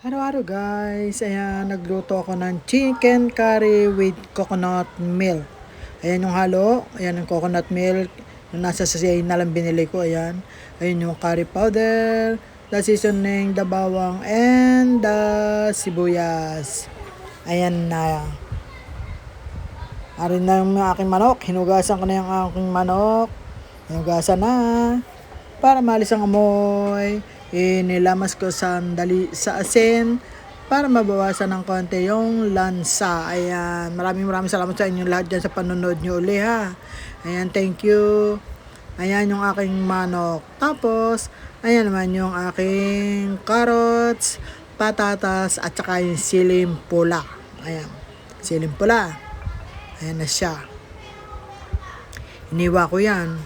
Araw-araw guys, ayan, nagluto ako ng chicken curry with coconut milk. Ayan yung halo, ayan yung coconut milk, yung nasa sasay na lang binili ko, ayan. Ayan yung curry powder, the seasoning, the bawang, and the sibuyas. Ayan na. Arin na yung aking manok, hinugasan ko na yung aking manok. Hinugasan na. Para maalis ang amoy, inilamas ko sandali sa asin para mabawasan ng konti yung lansa. Ayan, maraming salamat sa inyo lahat dyan sa panonood nyo uli ha. Ayan, thank you. Ayan yung aking manok. Tapos, ayan naman yung aking carrots, patatas, at saka yung siling pula. Ayan, siling pula. Ayan na siya. Iniwa ko yan.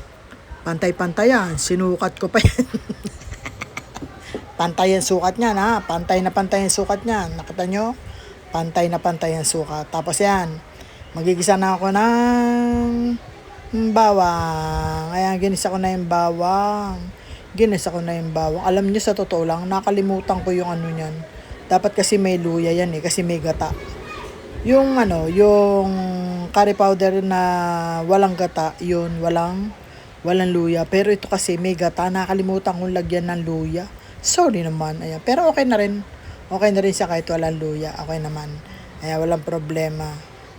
Pantay-pantay yan. Sinukat ko pa yan. Pantay ang sukat niyan ha. Pantay na pantay ang sukat niyan. Nakita nyo? Pantay na pantay ang sukat. Tapos yan. Magigisa na ako ng bawang. Ayan, ginisa ko na yung bawang. Ginisa ko na yung bawang. Alam nyo, sa totoo lang, nakalimutan ko yung ano niyan. Dapat kasi may luya yan eh. Kasi may gata. Yung yung curry powder na walang gata, yun, walang luya. Pero ito kasi may gata, nakalimutan kong lagyan ng luya. Sorry naman, ayan. Pero okay na rin. Okay na rin siya kahit walang luya. Okay naman. Ayan, walang problema.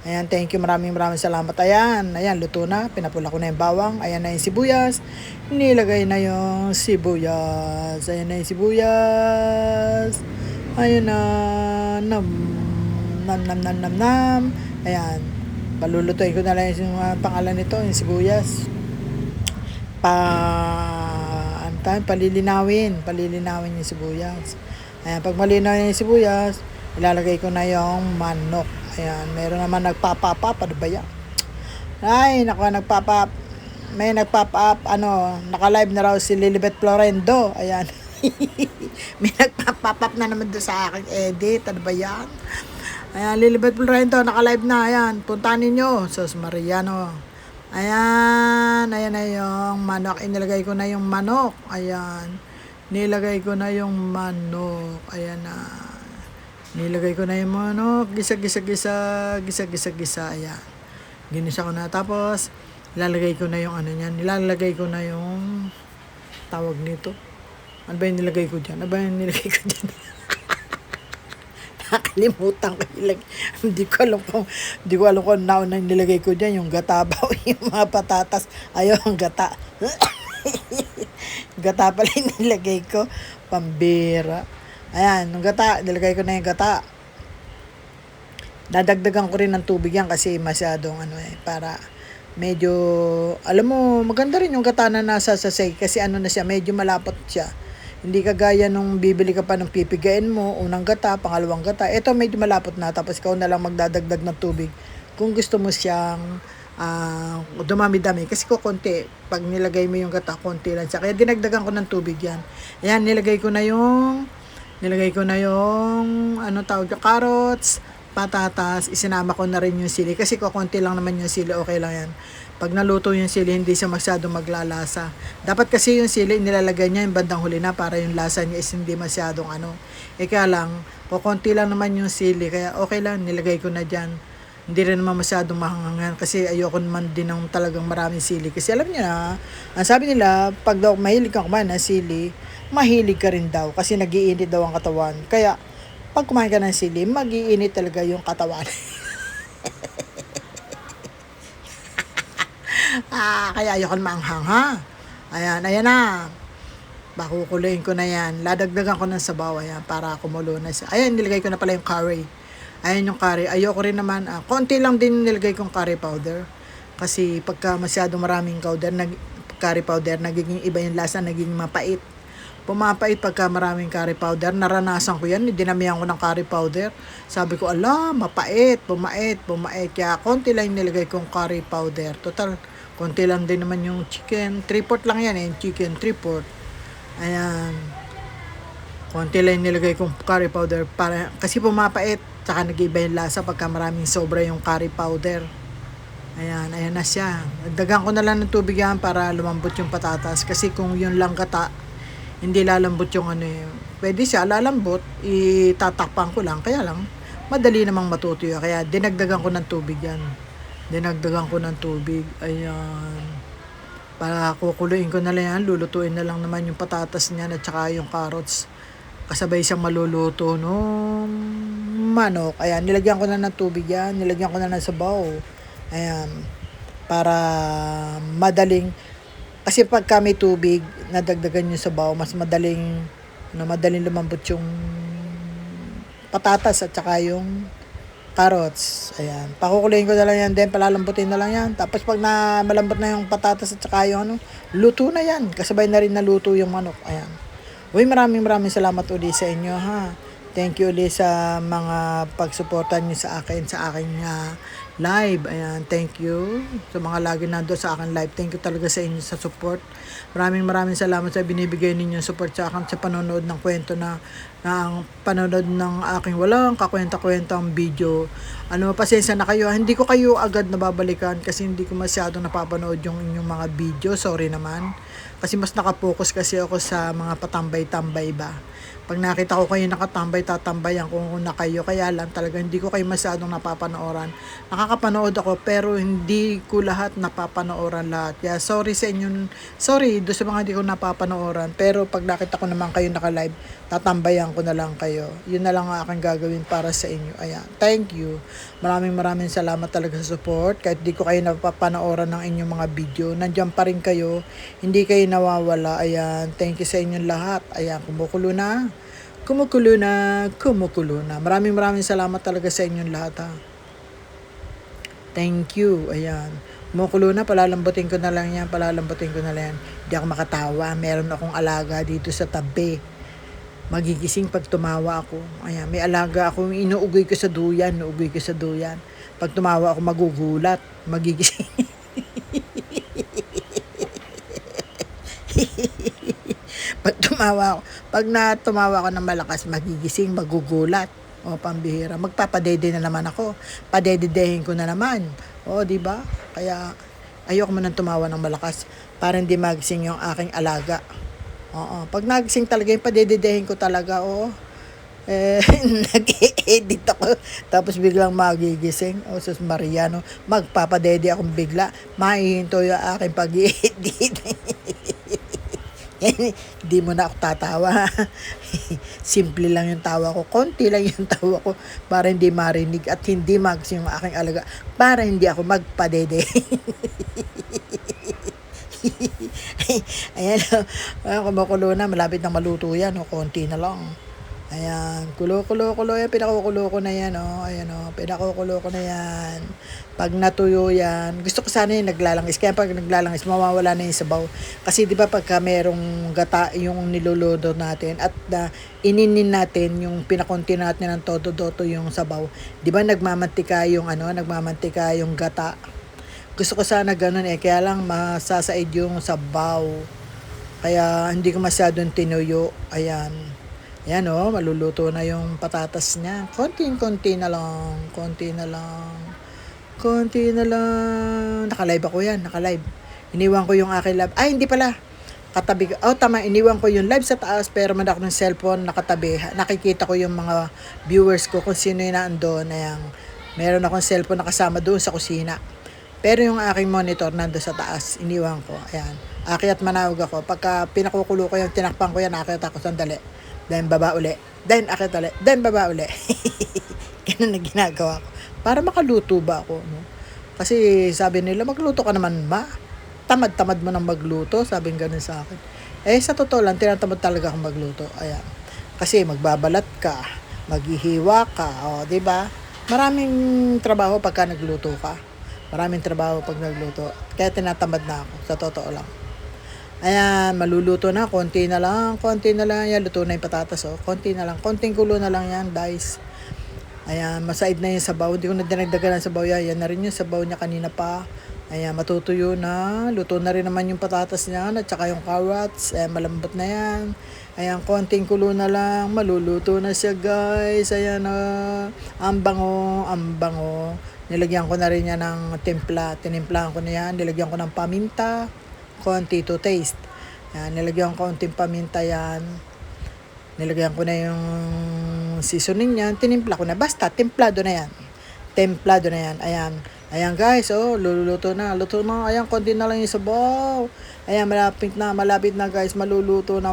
Ayan, thank you. Maraming salamat. Ayan, luto na. Pinapula ko na yung bawang. Ayan na yung sibuyas. Nilagay na yung sibuyas. Ayan na yung sibuyas. Ayan na. Nam. Ayan. Palulutuin ko na lang yung pangalan nito, yung sibuyas. Palilinawin yung sibuyas. Ayan, pag malinaw yung sibuyas, ilalagay ko na yung manok. Ayan, meron naman nagpapa-up, ano ba yan? Ay, nagpapa-up. May nagpapa-up, naka-live na raw si Lilibet Florendo. Ayan. May nagpapa-up na naman doon sa aking edit. Ano ba yan? Ayan, Lilibet Florendo, naka-live na. Ayan, puntahan ninyo. Sus Mariano. Ayan na yung manok. Inilagay ko na yung manok. Ayan. Nilagay ko na yung manok. Ayan na. Nilagay ko na yung manok. Gisa. Ayan. Ginisa ko na. Tapos, ilalagay ko na yung niyan. Nilalagay ko na yung tawag nito. Ano ba yung nilagay ko dyan? Nakalimutan ko ilagay. Hindi ko alam kung nauna nilagay ko dyan. Yung gata ba o yung mga patatas. Ayaw, ang gata. Gata pala yung nilagay ko. Pambira. Ayan, yung gata. Nilagay ko na yung gata. Dadagdagan ko rin ng tubig yan kasi masyadong para medyo, alam mo, maganda rin yung gata na nasa sasay kasi na siya, medyo malapot siya. Hindi kagaya nung bibili ka pa ng pipigain mo, unang gata, pangalawang gata. Ito medyo malapot na, tapos ikaw na lang magdadagdag ng tubig. Kung gusto mo siyang dumami-dami. Kasi konti, pag nilagay mo yung gata, konti lang siya. Kaya dinagdagan ko ng tubig yan. Ayan, nilagay ko na yung carrots, patatas, isinama ko na rin yung sili. Kasi konti lang naman yung sili, okay lang yan. Pag naluto yung sili, hindi siya masyadong maglalasa. Dapat kasi yung sili, nilalagay niya yung bandang huli na para yung lasa niya is hindi masyadong kaya lang, konti lang naman yung sili, kaya okay lang, nilagay ko na dyan. Hindi rin naman masyadong mahangangan kasi ayoko naman din ng talagang maraming sili. Kasi alam niyo na, ang sabi nila, pag daw mahilig kang kumain ng sili, mahilig ka rin daw kasi nag-iinit daw ang katawan. Kaya, pag kumain ka ng sili, mag-iinit talaga yung katawan. Kaya ayoko maanghang ha. Ayan na. Bakukuloyin ko na yan. Ladagdagan ko ng sabaw yan para kumulo na siya. Ayan, nilagay ko na pala yung curry. Ayan yung curry. Ayoko rin naman. Konti lang din nilagay kong curry powder. Kasi pagka masyado maraming curry powder, nagiging iba yung lasa, nagiging mapait. Pumapait pagka maraming curry powder. Naranasan ko yan. Dinamihan ko ng curry powder. Sabi ko, mapait, pumait. Kaya konti lang yung nilagay kong curry powder. Total, konti lang din naman yung chicken. 3/4 lang yan yung chicken. 3/4. Ayan. Konti lang yung nilagay kong curry powder. Kasi pumapait. Tsaka nag-iba yung lasa pagka maraming sobra yung curry powder. Ayan na siya. Dagdagan ko na lang ng tubig yan para lumambot yung patatas. Kasi kung yun lang gata, Hindi lalambot yung ano eh. Pwede siya lalambot, itatakpan ko lang. Kaya lang, madali namang matutuyo. Kaya dinagdagan ko ng tubig yan. Dinagdagan ko ng tubig. Ayan. Para kukuluin ko na lang yan. Lulutuin na lang naman yung patatas niyan at saka yung carrots. Kasabay siyang maluluto nung manok. Ayan, nilagyan ko na ng tubig yan. Nilagyan ko na ng sabaw. Ayan. Para madaling, kasi pagka may tubig, nadagdagan yung sabaw, mas madaling lumambot yung patatas at saka yung carrots. Ayan. Pakukuluin ko na lang yan din, palalambutin na lang yan. Tapos pag na malambot na yung patatas at saka yung ano, luto na yan. Kasabay na rin naluto yung manok. Ayan. Uy, maraming salamat ulit sa inyo ha. Thank you ulit sa mga pagsuporta niyo sa akin, sa aking live. Ayan, thank you. Sa mga lagi nando sa akin live. Thank you talaga sa inyo sa support. Maraming salamat sa binibigay ninyong support sa akin sa panonood ng kwento ng panonood ng aking walang kakwenta-kwentang video. Ano, pasensya na kayo. Hindi ko kayo agad nababalikan kasi hindi ko masyado napapanood yung inyong mga video. Sorry naman. Kasi mas nakapokus kasi ako sa mga patambay-tambay ba. Pag nakita ko kayo nakatambay, tatambayan ko na kayo. Kaya lang talaga hindi ko kayo masyadong napapanooran. Nakakapanood ako pero hindi ko lahat napapanooran lahat. Kaya sorry sa inyo. Sorry do sa mga hindi ko napapanooran. Pero pag nakita ko naman kayo naka-live, tatambayan ko na lang kayo. Yun na lang ang aking gagawin para sa inyo. Ayan. Thank you. Maraming salamat talaga sa support. Kahit di ko kayo napapanooran ng inyong mga video, nandiyan pa rin kayo. Hindi kayo nawawala. Ayan. Thank you sa inyong lahat. Ayan. Kumukulo na. Maraming salamat talaga sa inyong lahat ha. Thank you. Ayan. Kumukulo na. Palalambutin ko na lang yan. Hindi ako makatawa. Meron akong alaga dito sa tabi. Magigising pag tumawa ako. Ayan. May alaga ako. Inuugoy ko sa duyan. Pag tumawa ako, magugulat. Magigising. Pag tumawa ako ng malakas, magigising, magugulat. O, pambihira. Magpapadede na naman ako. Padededehin ko na naman. O, di ba? Kaya, ayoko mo nang tumawa ng malakas para hindi magising yung aking alaga. Oo. Pag nagising talaga yung padededehin ko talaga, nag-edit ako. Tapos biglang magigising. O, sus Mariano. Magpapadede akong bigla. Mahihinto yung aking pag-edit. Hindi mo na ako tatawa. Simple lang yung tawa ko. Konti lang yung tawa ko para hindi marinig at hindi magising yung aking alaga. Para hindi ako magpadede. Ayan. Kumukulo na. Malapit na maluto yan. Konti na lang. Ayan. Kulo. Ayan, pinakukulo ko na yan. Ayan, pinakukulo ko na yan. Pag natuyo yan, gusto ko sana yung naglalangis. Kaya pag naglalangis, mawawala na yung sabaw. Kasi di ba pagka merong gata yung niluluto natin at ininin natin yung pinakunti natin ng todo-doto yung sabaw. Di ba nagmamantika yung gata. Gusto ko sana ganun kaya lang masasaid yung sabaw. Kaya hindi ko masyadong tinuyo. Ayan. Ayan maluluto na yung patatas niya. Konti na lang. Naka-live ako yan, Iniwan ko yung aking live. Ay, hindi pala. Katabi. Tama. Iniwan ko yung live sa taas pero man ako ng cellphone nakatabi. Nakikita ko yung mga viewers ko kung sino yung naandun. Ayan. Meron akong cellphone nakasama doon sa kusina. Pero yung aking monitor nando sa taas. Iniwan ko. Ayan. Akyat manawag ako. Pagka pinakukulo ko yung tinakpan ko yan, akyat ako sandali. Then baba uli. Then akyat uli. Then baba uli. Ganun na ginagawa ko. Para makaluto ba ako, Kasi sabi nila, magluto ka naman, ma. Tamad mo nang magluto, sabi ganun sa akin. Sa totoo lang, tinatamad talaga akong magluto. Ayan. Kasi magbabalat ka, maghihiwa ka, di ba? Maraming trabaho pagka nagluto ka. Kaya tinatamad na ako, sa totoo lang. Ayan, maluluto na, konti na lang yan, luto na yung patatas, konti na lang, konting kulo na lang yan, guys. Ayan, masaid na yung sabaw, hindi ko na dinagdagan ng sabaw yan na rin yung sabaw niya kanina pa. Ayan, matutuyo na, luto na rin naman yung patatas niya, at saka yung carrots, malambot na yan. Ayan, konting kulo na lang, maluluto na siya, guys. Ayan, ang bango. Nilagyan ko na rin yan ng timpla, tinimplahan ko na yan, nilagyan ko ng paminta, konti to taste. Yan, nilagyan ko konting paminta yan. Nilagyan ko na yung seasoning niyan. Tinimpla ko na. Basta, templado na yan. Templado na yan. Ayan. Ayan guys, oh, luluto na. Luto na. Ayan, konti na lang yung sabaw. Ayan, malapit na guys. Maluluto na.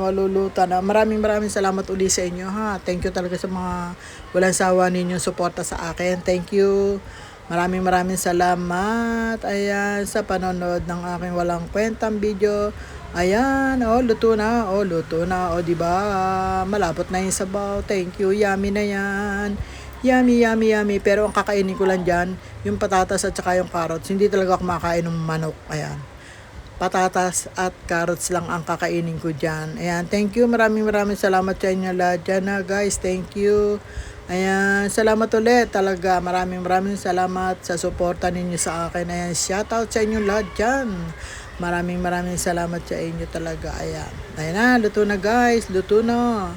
Maraming salamat uli sa inyo ha. Thank you talaga sa mga walang sawa ninyong suporta sa akin. Thank you. Maraming salamat. Ayan, sa panonood ng aking walang kwentang video. Ayan, oh, luto na. Oh, luto na. Oh, di ba? Malapot na yung sabaw. Thank you. Yummy na yan. Yummy. Pero ang kakainin ko lang dyan, yung patatas at saka yung carrots. Hindi talaga ako makain ng manok. Ayan. Patatas at carrots lang ang kakainin ko dyan. Ayan. Thank you. Maraming salamat sa inyo lahat dyan na guys. Thank you. Ayan. Salamat ulit. Talaga. Maraming salamat sa suporta ninyo sa akin. Ayan. Shoutout sa inyo lahat dyan. Maraming salamat sa inyo talaga. Ayan. Ayan na. Luto na guys. Luto na.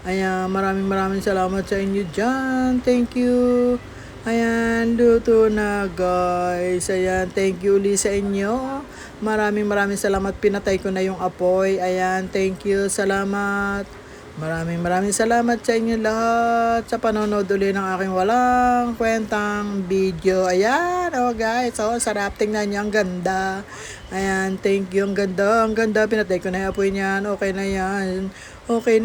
Ayan, maraming salamat sa inyo dyan. Thank you. Ayan, luto na guys. Ayan, thank you ulit sa inyo. Maraming salamat. Pinatay ko na yung apoy. Ayan, thank you. Salamat. Maraming salamat sa inyo lahat sa panonood ulit ng aking walang kwentang video. Ayan, oh guys. Oh, sarap. Tingnan nyo. Ang ganda. Ayan, thank you. Ang ganda. Pinatay ko na yung apoy niyan. Okay na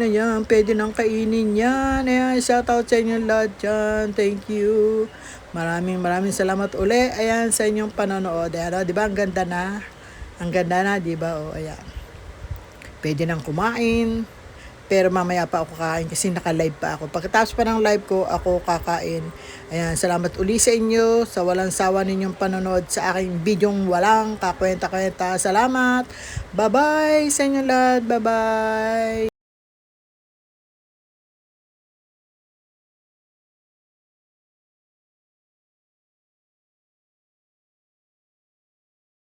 yan. Pwede nang kainin yan. Ayan, shoutout sa inyo lahat dyan. Thank you. Maraming salamat uli. Ayan, sa inyong panonood. Ayan, oh, di ba? Ang ganda na. Di ba? Oh, ayan. Pwede nang kumain. Pero mamaya pa ako kakain kasi naka-live pa ako. Pagkatapos pa ng live ko, ako kakain. Ayan, salamat uli sa inyo sa walang sawa ninyong panonood sa aking bidyong walang kakwenta-kwenta. Salamat. Bye-bye sa inyo lahat. Bye-bye.